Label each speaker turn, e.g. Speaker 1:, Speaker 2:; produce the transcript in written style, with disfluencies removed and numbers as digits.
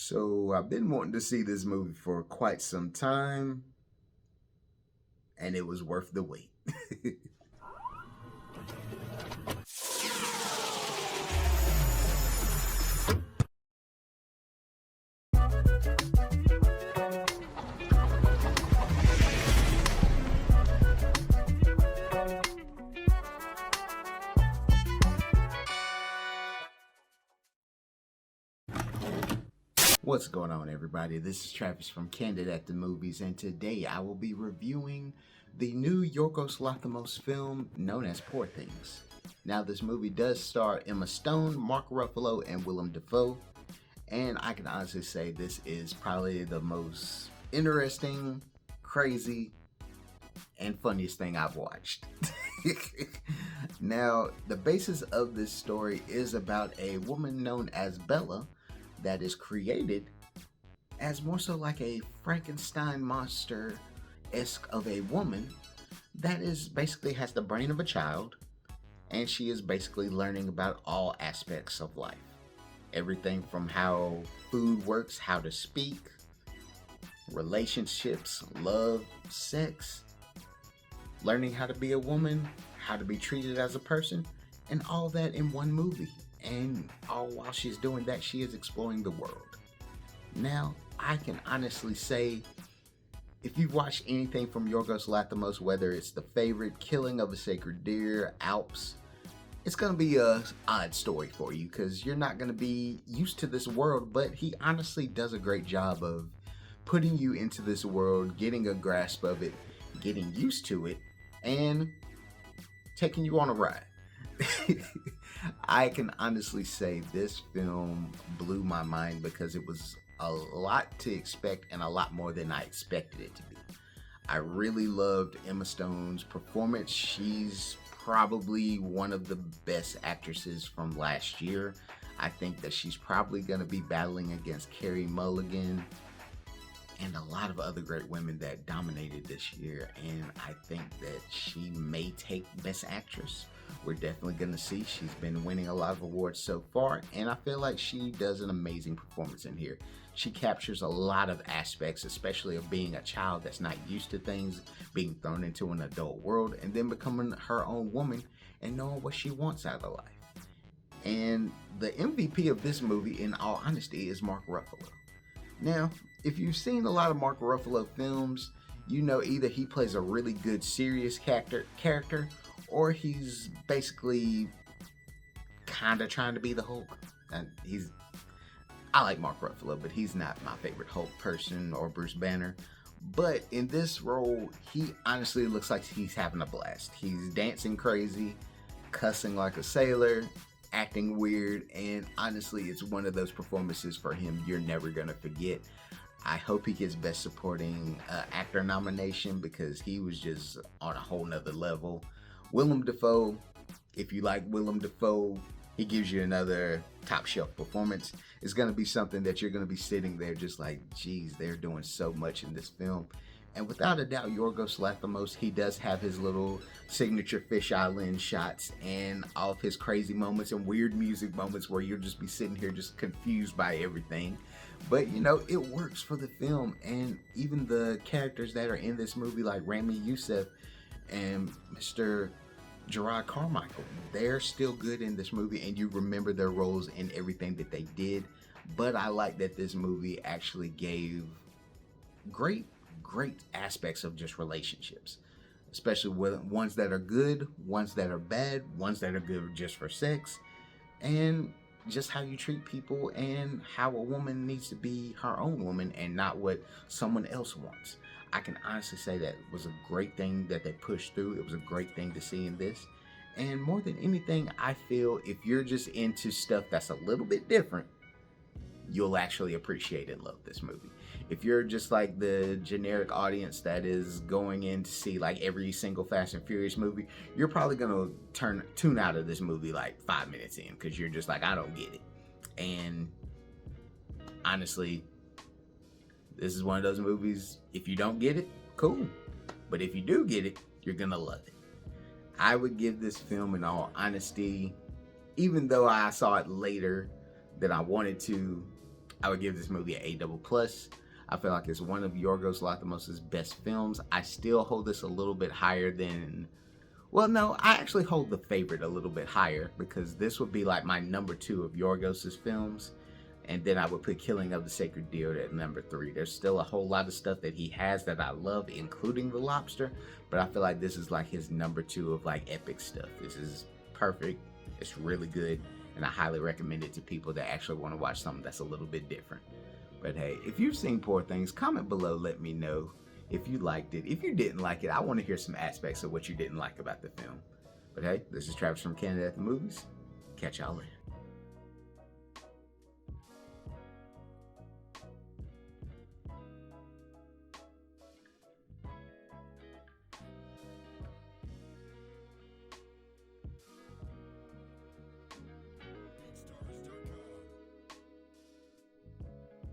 Speaker 1: So I've been wanting to see this movie for quite some time, and it was worth the wait. What's going on, everybody? This is Travis from Candid at the Movies, and today I will be reviewing the new Yorgos Lanthimos film known as Poor Things. Now, this movie does star Emma Stone, Mark Ruffalo, and Willem Dafoe, and I can honestly say this is probably the most interesting, crazy, and funniest thing I've watched. Now, the basis of this story is about a woman known as Bella that is created as more so like a Frankenstein monster-esque of a woman that is basically has the brain of a child, and she is basically learning about all aspects of life. Everything from how food works, how to speak, relationships, love, sex, learning how to be a woman, how to be treated as a person, and all that in one movie. And all while she's doing that, she is exploring the world. Now, I can honestly say, if you've watched anything from Yorgos Lanthimos, whether it's The Favorite, Killing of a Sacred Deer, Alps, it's going to be a odd story for you because you're not going to be used to this world, but he honestly does a great job of putting you into this world, getting a grasp of it, getting used to it, and taking you on a ride. I can honestly say this film blew my mind because it was a lot to expect and a lot more than I expected it to be. I really loved Emma Stone's performance. She's probably one of the best actresses from last year. I think that she's probably going to be battling against Carey Mulligan and a lot of other great women that dominated this year, and I think that she may take Best Actress. We're definitely going to see. She's been winning a lot of awards so far, and I feel like she does an amazing performance in here. She captures a lot of aspects, especially of being a child that's not used to things, being thrown into an adult world, and then becoming her own woman and knowing what she wants out of life. And the MVP of this movie, in all honesty, is Mark Ruffalo. Now, if you've seen a lot of Mark Ruffalo films, you know either he plays a really good serious character or he's basically kind of trying to be the Hulk. And I like Mark Ruffalo, but he's not my favorite Hulk person or Bruce Banner. But in this role, he honestly looks like he's having a blast. He's dancing crazy, cussing like a sailor, acting weird, and honestly, it's one of those performances for him you're never gonna forget. I hope he gets Best Supporting Actor nomination because he was just on a whole nother level. Willem Dafoe, if you like Willem Dafoe, he gives you another top shelf performance. It's gonna be something that you're gonna be sitting there just like, geez, they're doing so much in this film. And without a doubt, Yorgos Lanthimos, he does have his little signature fisheye lens shots and all of his crazy moments and weird music moments where you'll just be sitting here just confused by everything. But, you know, it works for the film. And even the characters that are in this movie, like Ramy Youssef and Mr. Jerrod Carmichael, they're still good in this movie and you remember their roles in everything that they did. But I like that this movie actually gave great aspects of just relationships, especially with ones that are good, ones that are bad, ones that are good just for sex, and just how you treat people and how a woman needs to be her own woman and not what someone else wants. I can honestly say that was a great thing that they pushed through. It was a great thing to see in this. And more than anything, I feel if you're just into stuff that's a little bit different, you'll actually appreciate and love this movie. If you're just like the generic audience that is going in to see like every single Fast and Furious movie, you're probably gonna tune out of this movie like 5 minutes in because you're just like, I don't get it. And honestly, this is one of those movies, if you don't get it, cool. But if you do get it, you're gonna love it. I would give this film, in all honesty, even though I saw it later than I wanted to, I would give this movie an A double plus. I feel like it's one of Yorgos Lanthimos' best films. I still hold this a little bit higher than, well, no, I actually hold The Favorite a little bit higher, because this would be like my number 2 of Yorgos' films. And then I would put Killing of the Sacred Deer at number 3. There's still a whole lot of stuff that he has that I love, including The Lobster. But I feel like this is like his number 2 of like epic stuff. This is perfect. It's really good. And I highly recommend it to people that actually want to watch something that's a little bit different. But hey, if you've seen Poor Things, comment below, let me know if you liked it. If you didn't like it, I want to hear some aspects of what you didn't like about the film. But hey, this is Travis from Candid at the Movies. Catch y'all later.